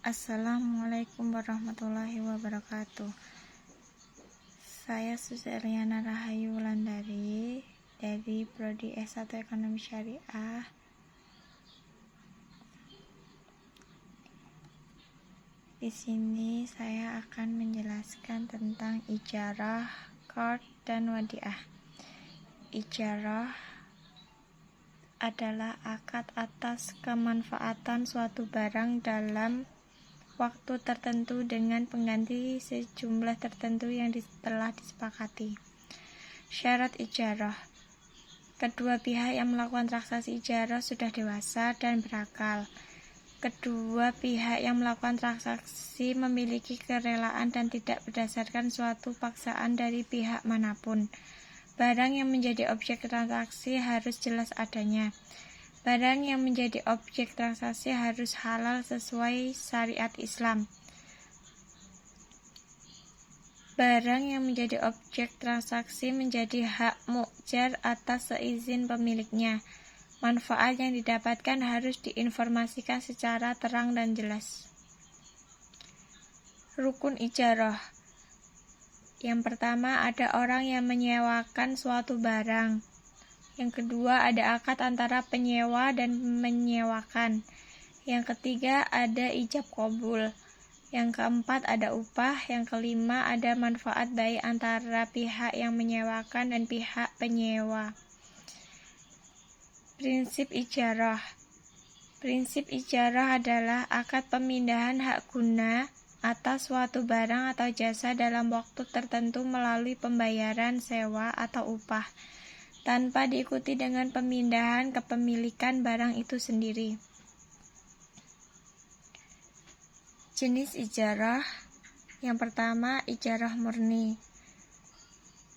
Assalamualaikum warahmatullahi wabarakatuh. Saya Suseliana Rahayu Wulandari dari Prodi S1 Ekonomi Syariah. Di sini saya akan menjelaskan tentang ijarah, qard, dan wadiah. Ijarah adalah akad atas kemanfaatan suatu barang dalam waktu tertentu dengan pengganti sejumlah tertentu yang telah disepakati. Syarat ijarah: kedua pihak yang melakukan transaksi ijarah sudah dewasa dan berakal. Kedua pihak yang melakukan transaksi memiliki kerelaan dan tidak berdasarkan suatu paksaan dari pihak manapun. Barang yang menjadi objek transaksi harus jelas adanya. Barang yang menjadi objek transaksi harus halal sesuai syariat Islam. Barang yang menjadi objek transaksi menjadi hak mu'jar atas seizin pemiliknya. Manfaat yang didapatkan harus diinformasikan secara terang dan jelas. Rukun ijarah. Yang pertama, ada orang yang menyewakan suatu barang. Yang kedua, ada akad antara penyewa dan menyewakan. Yang ketiga, ada ijab qabul. Yang keempat, ada upah. Yang kelima, ada manfaat baik antara pihak yang menyewakan dan pihak penyewa. Prinsip ijarah. Prinsip ijarah adalah akad pemindahan hak guna atas suatu barang atau jasa dalam waktu tertentu melalui pembayaran sewa atau upah, tanpa diikuti dengan pemindahan kepemilikan barang itu sendiri. Jenis ijarah. Yang pertama, ijarah murni.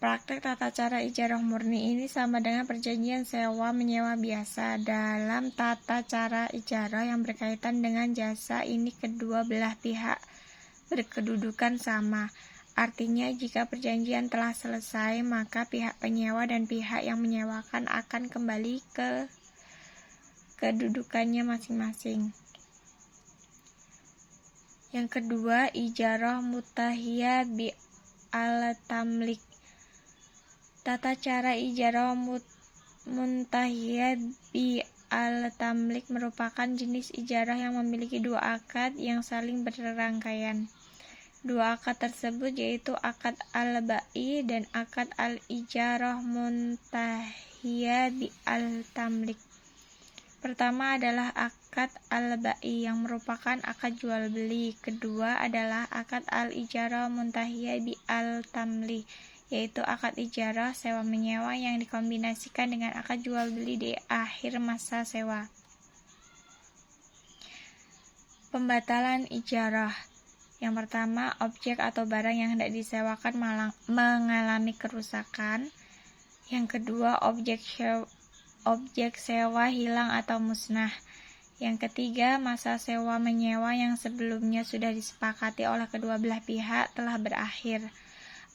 Praktek tata cara ijarah murni ini sama dengan perjanjian sewa-menyewa biasa. Dalam tata cara ijarah yang berkaitan dengan jasa ini, kedua belah pihak berkedudukan sama. Artinya, jika perjanjian telah selesai, maka pihak penyewa dan pihak yang menyewakan akan kembali ke kedudukannya masing-masing. Yang kedua, ijarah mutahiyah bi al-tamlik. Tata cara ijarah muntahiyah bi al-tamlik merupakan jenis ijarah yang memiliki dua akad yang saling berrangkaian. Dua akad tersebut yaitu akad al-ba'i dan akad al-ijarah muntahiyah bi al-tamlik. Pertama adalah akad al-ba'i yang merupakan akad jual beli. Kedua adalah akad al-ijarah muntahiyah bi al-tamlik, yaitu akad ijarah sewa menyewa yang dikombinasikan dengan akad jual beli di akhir masa sewa. Pembatalan ijarah. Yang pertama, objek atau barang yang hendak disewakan mengalami kerusakan. Yang kedua, objek sewa hilang atau musnah. Yang ketiga, masa sewa menyewa yang sebelumnya sudah disepakati oleh kedua belah pihak telah berakhir.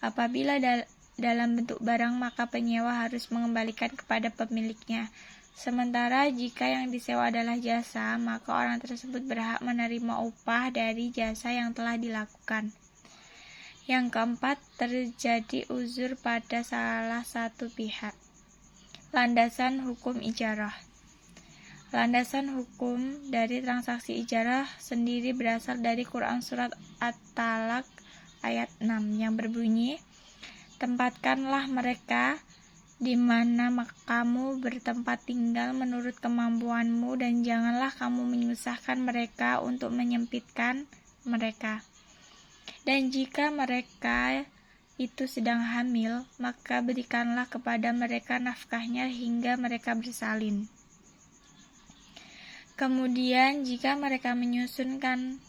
Apabila dalam bentuk barang, maka penyewa harus mengembalikan kepada pemiliknya. Sementara jika yang disewa adalah jasa, maka orang tersebut berhak menerima upah dari jasa yang telah dilakukan. Yang keempat, terjadi uzur pada salah satu pihak. Landasan hukum ijarah. Landasan hukum dari transaksi ijarah sendiri berasal dari Quran Surat At-Talaq ayat 6 yang berbunyi, "Tempatkanlah mereka di mana kamu bertempat tinggal menurut kemampuanmu dan janganlah kamu menyusahkan mereka untuk menyempitkan mereka. Dan jika mereka itu sedang hamil, maka berikanlah kepada mereka nafkahnya hingga mereka bersalin. Kemudian jika mereka menyusukanmu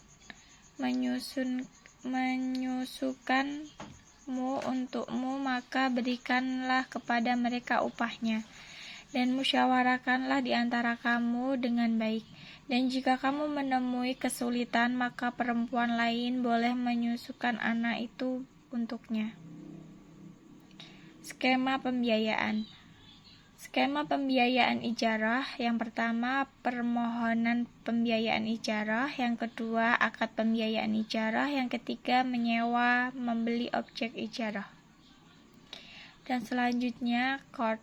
untukmu, maka berikanlah kepada mereka upahnya, dan musyawarahkanlah di antara kamu dengan baik. Dan jika kamu menemui kesulitan, maka perempuan lain boleh menyusukan anak itu untuknya." Skema pembiayaan. Skema pembiayaan ijarah. Yang pertama, permohonan pembiayaan ijarah. Yang kedua, akad pembiayaan ijarah. Yang ketiga, menyewa, membeli objek ijarah. Dan selanjutnya, qard.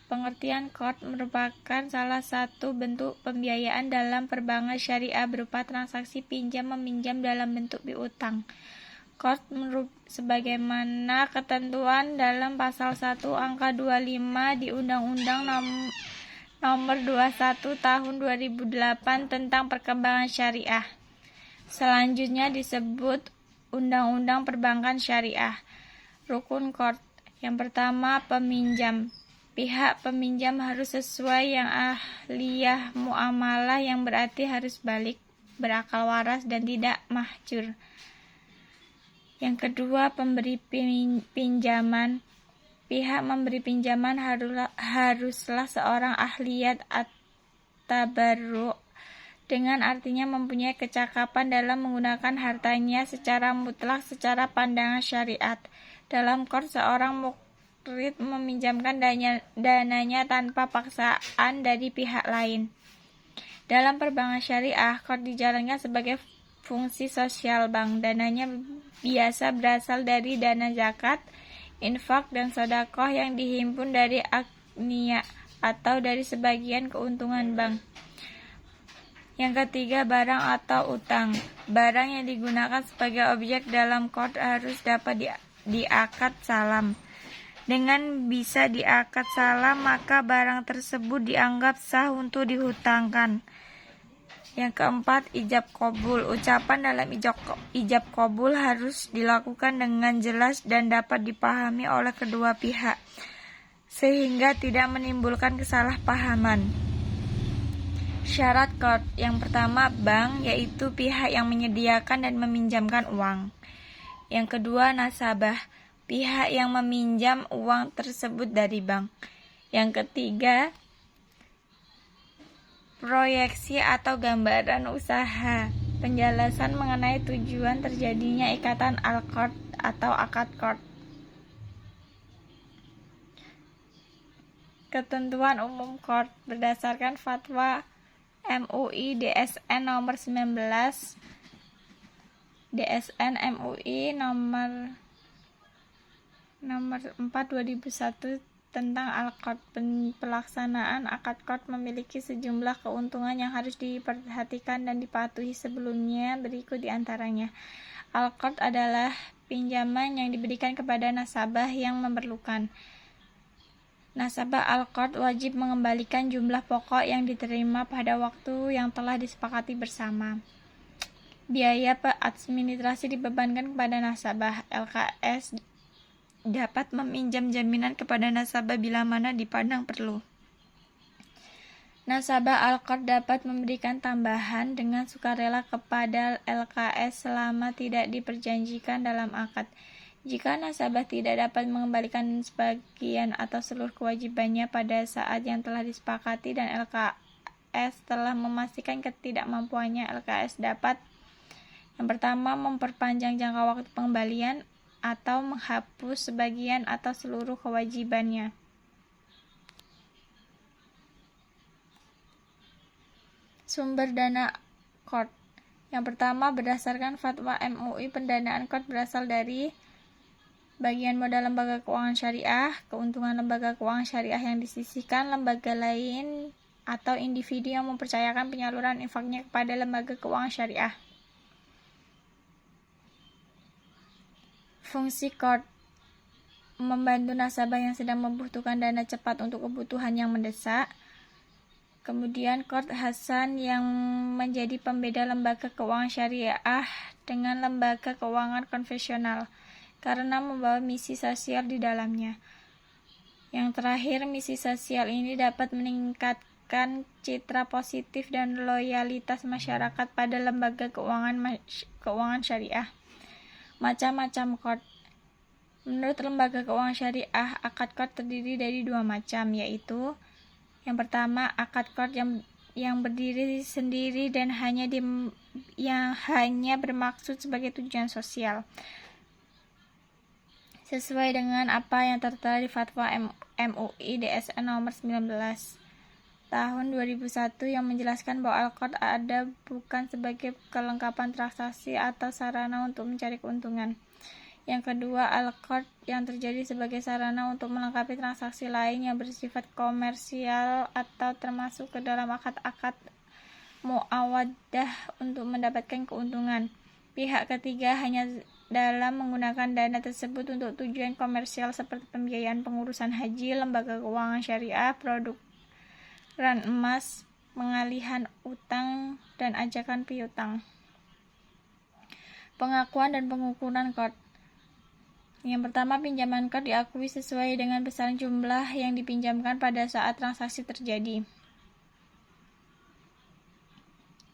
Pengertian qard merupakan salah satu bentuk pembiayaan dalam perbankan syariah berupa transaksi pinjam-meminjam dalam bentuk piutang. Qard sebagaimana ketentuan dalam pasal 1 angka 25 di Undang-Undang Nomor 21 Tahun 2008 tentang Perkembangan Syariah. Selanjutnya disebut Undang-Undang Perbankan Syariah. Rukun qard. Yang pertama, peminjam. Pihak peminjam harus sesuai yang ahliyah muamalah, yang berarti harus balik, berakal waras, dan tidak mahjur. Yang kedua, pemberi pinjaman. Pihak memberi pinjaman haruslah seorang ahliyat at-tabarru, dengan artinya mempunyai kecakapan dalam menggunakan hartanya secara mutlak secara pandangan syariat. Dalam qard, seorang muqrid meminjamkan dananya tanpa paksaan dari pihak lain. Dalam perbankan syariah, qard dijalankan sebagai fungsi sosial bank. Dananya biasa berasal dari dana zakat, infak, dan sedekah yang dihimpun dari agniya atau dari sebagian keuntungan bank. Yang ketiga, barang atau utang. Barang yang digunakan sebagai objek dalam qard harus dapat diakad salam. Dengan bisa diakad salam, maka barang tersebut dianggap sah untuk dihutangkan. Yang keempat, ijab qabul. Ucapan dalam ijab qabul harus dilakukan dengan jelas dan dapat dipahami oleh kedua pihak, sehingga tidak menimbulkan kesalahpahaman. Syarat qard. Yang pertama, bank, yaitu pihak yang menyediakan dan meminjamkan uang. Yang kedua, nasabah, pihak yang meminjam uang tersebut dari bank. Yang ketiga, proyeksi atau gambaran usaha. Penjelasan mengenai tujuan terjadinya ikatan al-qard atau akad qard. Ketentuan umum qard berdasarkan fatwa MUI DSN nomor 19 DSN MUI nomor 4 2001 tentang al-qard. Pelaksanaan akad qard memiliki sejumlah keuntungan yang harus diperhatikan dan dipatuhi sebelumnya. Berikut diantaranya. Al-qard adalah pinjaman yang diberikan kepada nasabah yang memerlukan. Nasabah al-qard wajib mengembalikan jumlah pokok yang diterima pada waktu yang telah disepakati bersama. Biaya administrasi dibebankan kepada nasabah. LKS dapat meminjam jaminan kepada nasabah bila mana dipandang perlu. Nasabah al-qard dapat memberikan tambahan dengan sukarela kepada LKS selama tidak diperjanjikan dalam akad. Jika nasabah tidak dapat mengembalikan sebagian atau seluruh kewajibannya pada saat yang telah disepakati dan LKS telah memastikan ketidakmampuannya, LKS dapat yang pertama, memperpanjang jangka waktu pengembalian atau menghapus sebagian atau seluruh kewajibannya. Sumber dana qard. Yang pertama, berdasarkan fatwa MUI, pendanaan qard berasal dari bagian modal lembaga keuangan syariah, keuntungan lembaga keuangan syariah yang disisihkan, lembaga lain atau individu yang mempercayakan penyaluran infaknya kepada lembaga keuangan syariah. Fungsi qard: membantu nasabah yang sedang membutuhkan dana cepat untuk kebutuhan yang mendesak. Kemudian qard hasan yang menjadi pembeda lembaga keuangan syariah dengan lembaga keuangan konvensional karena membawa misi sosial di dalamnya. Yang terakhir, misi sosial ini dapat meningkatkan citra positif dan loyalitas masyarakat pada lembaga keuangan syariah. Macam-macam qard. Menurut lembaga keuangan syariah, akad qard terdiri dari dua macam, yaitu yang pertama, akad qard yang berdiri sendiri dan hanya bermaksud sebagai tujuan sosial. sesuai dengan apa yang tertera di Fatwa MUI DSN nomor 19 tahun 2001 yang menjelaskan bahwa Al-Qard ada bukan sebagai kelengkapan transaksi atau sarana untuk mencari keuntungan. Yang kedua, Al-Qard yang terjadi sebagai sarana untuk melengkapi transaksi lain yang bersifat komersial atau termasuk ke dalam akad-akad muawaddah untuk mendapatkan keuntungan. Pihak ketiga hanya dalam menggunakan dana tersebut untuk tujuan komersial seperti pembiayaan pengurusan haji, lembaga keuangan syariah, produk ran emas, pengalihan utang, dan ajakan piutang. Pengakuan dan pengukuran Qard. Yang pertama, pinjaman Qard diakui sesuai dengan besaran jumlah yang dipinjamkan pada saat transaksi terjadi.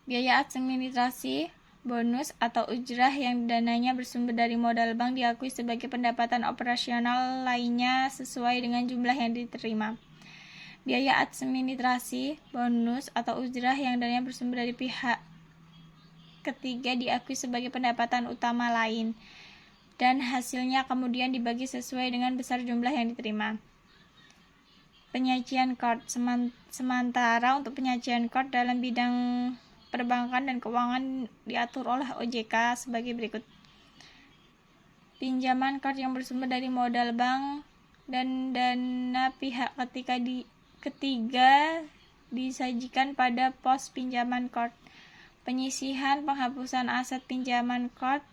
Biaya administrasi, bonus, atau ujrah yang dananya bersumber dari modal bank diakui sebagai pendapatan operasional lainnya sesuai dengan jumlah yang diterima. Biaya administrasi, bonus, atau ujrah yang dananya bersumber dari pihak ketiga diakui sebagai pendapatan utama lain, dan hasilnya kemudian dibagi sesuai dengan besar jumlah yang diterima. Penyajian Qard. Sementara untuk penyajian Qard dalam bidang perbankan dan keuangan diatur oleh OJK sebagai berikut. Pinjaman Qard yang bersumber dari modal bank dan dana pihak ketiga disajikan pada pos pinjaman Qard. Penyisihan penghapusan aset pinjaman Qard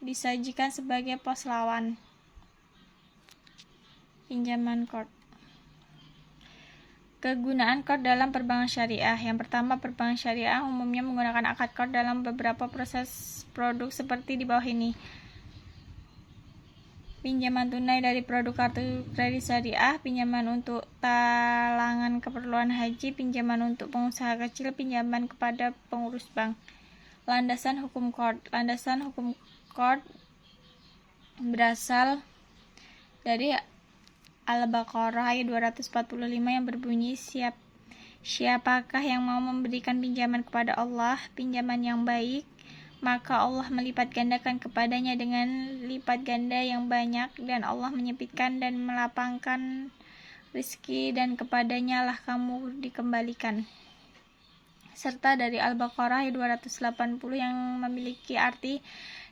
disajikan sebagai pos lawan pinjaman Qard. Kegunaan Qard dalam perbankan syariah. Yang pertama, perbankan syariah umumnya menggunakan akad Qard dalam beberapa proses produk seperti di bawah ini. Pinjaman tunai dari produk kartu kredit syariah, pinjaman untuk talangan keperluan haji, pinjaman untuk pengusaha kecil, pinjaman kepada pengurus bank. Landasan hukum Qard. Landasan hukum Qard berasal dari Al-Baqarah ayat 245 yang berbunyi, siapakah yang mau memberikan pinjaman kepada Allah, pinjaman yang baik, maka Allah melipat gandakan kepadanya dengan lipat ganda yang banyak, dan Allah menyempitkan dan melapangkan rezeki, dan kepadanya lah kamu dikembalikan. Serta dari Al-Baqarah ayat 280 yang memiliki arti,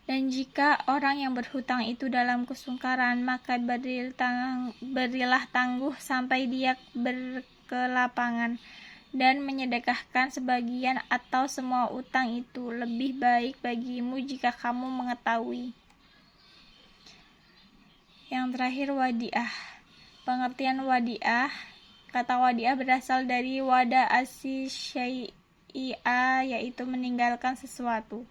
dan jika orang yang berhutang itu dalam kesungkaran, maka berilah tangguh sampai dia berkelapangan, dan menyedekahkan sebagian atau semua utang itu lebih baik bagimu jika kamu mengetahui. Yang terakhir, wadiah. Pengertian wadiah. Kata wadiah berasal dari wada syai'a, yaitu meninggalkan sesuatu.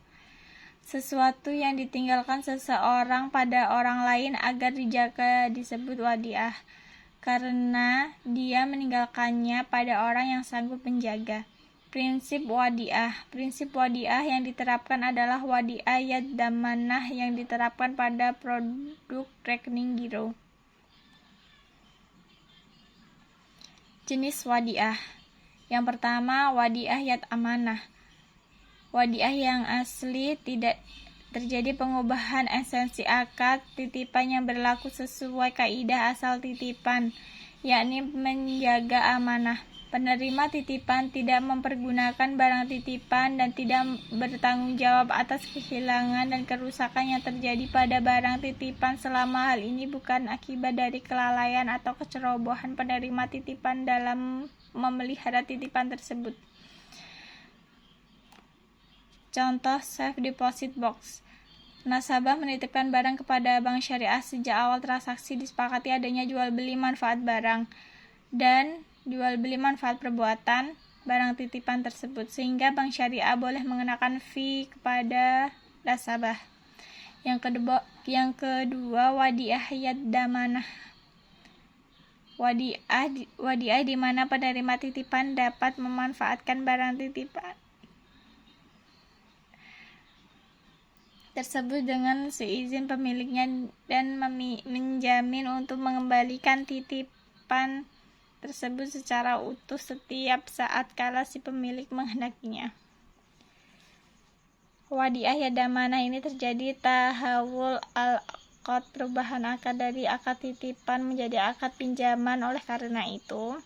Sesuatu yang ditinggalkan seseorang pada orang lain agar dijaga disebut wadiah, karena dia meninggalkannya pada orang yang sanggup menjaga. Prinsip wadiah. Prinsip wadiah yang diterapkan adalah wadiah yad damanah yang diterapkan pada produk rekening giro. Jenis wadiah. Yang pertama, wadiah yad amanah. Wadiah yang asli tidak terjadi pengubahan esensi akad titipan yang berlaku sesuai kaidah asal titipan, yakni menjaga amanah. Penerima titipan tidak mempergunakan barang titipan dan tidak bertanggung jawab atas kehilangan dan kerusakan yang terjadi pada barang titipan selama hal ini bukan akibat dari kelalaian atau kecerobohan penerima titipan dalam memelihara titipan tersebut. Contoh, safe deposit box. Nasabah menitipkan barang kepada bank syariah. Sejak awal transaksi disepakati adanya jual beli manfaat barang dan jual beli manfaat perbuatan barang titipan tersebut, sehingga bank syariah boleh mengenakan fee kepada nasabah. Yang kedua, wadiah yad damanah. Wadiah di mana penerima titipan dapat memanfaatkan barang titipan tersebut dengan seizin pemiliknya dan menjamin untuk mengembalikan titipan tersebut secara utuh setiap saat kala si pemilik menghendakinya. Wadiah yad damanah ini terjadi tahawul qard, perubahan akad dari akad titipan menjadi akad pinjaman. Oleh karena itu,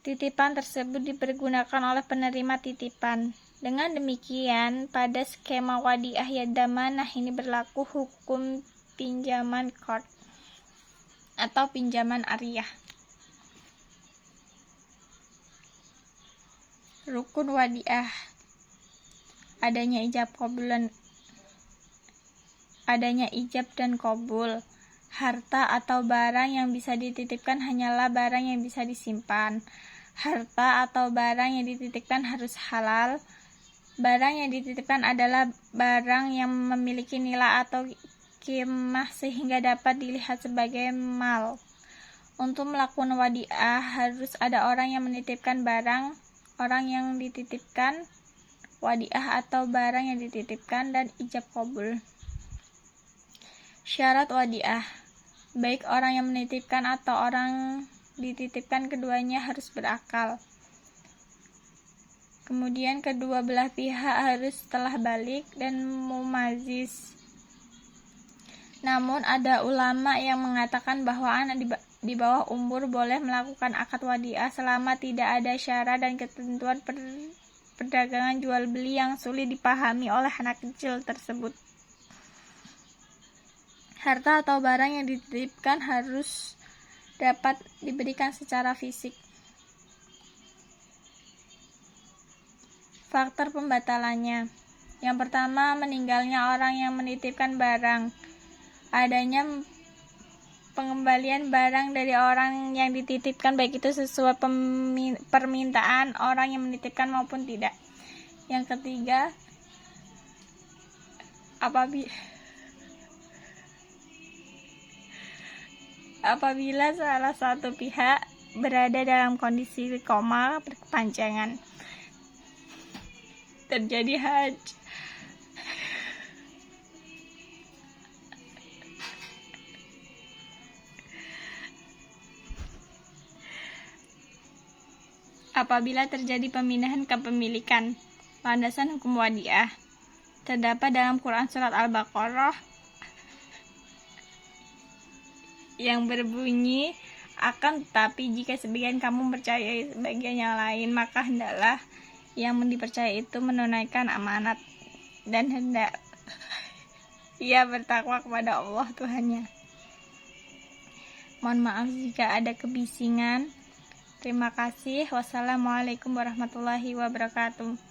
titipan tersebut dipergunakan oleh penerima titipan. Dengan demikian, pada skema wadiah ya damanah ini berlaku hukum pinjaman qard atau pinjaman ariyah. Rukun wadiah: adanya ijab dan qabul. Harta atau barang yang bisa dititipkan hanyalah barang yang bisa disimpan. Harta atau barang yang dititipkan harus halal. Barang yang dititipkan adalah barang yang memiliki nilai atau qimah sehingga dapat dilihat sebagai mal. Untuk melakukan wadiah harus ada orang yang menitipkan barang, orang yang dititipkan wadiah atau barang yang dititipkan, dan ijab qabul. Syarat wadiah: baik orang yang menitipkan atau orang dititipkan, keduanya harus berakal. Kemudian kedua belah pihak harus telah balik dan mumayiz. Namun ada ulama yang mengatakan bahwa anak di bawah umur boleh melakukan akad wadiah selama tidak ada syarat dan ketentuan perdagangan jual beli yang sulit dipahami oleh anak kecil tersebut. Harta atau barang yang dititipkan harus dapat diberikan secara fisik. Faktor pembatalannya: yang pertama, meninggalnya orang yang menitipkan barang. Adanya pengembalian barang dari orang yang dititipkan, baik itu sesuai permintaan orang yang menitipkan maupun tidak. Yang ketiga, apabila salah satu pihak berada dalam kondisi koma berkepanjangan, terjadi hajj, apabila terjadi pemindahan kepemilikan. Landasan hukum wadiah terdapat dalam Quran surat Al-Baqarah yang berbunyi, akan tetapi jika sebagian kamu percaya sebagian yang lain, maka hendaklah yang dipercaya itu menunaikan amanat dan hendak ia bertakwa kepada Allah Tuhannya. Mohon maaf jika ada kebisingan. Terima kasih. Wassalamualaikum warahmatullahi wabarakatuh.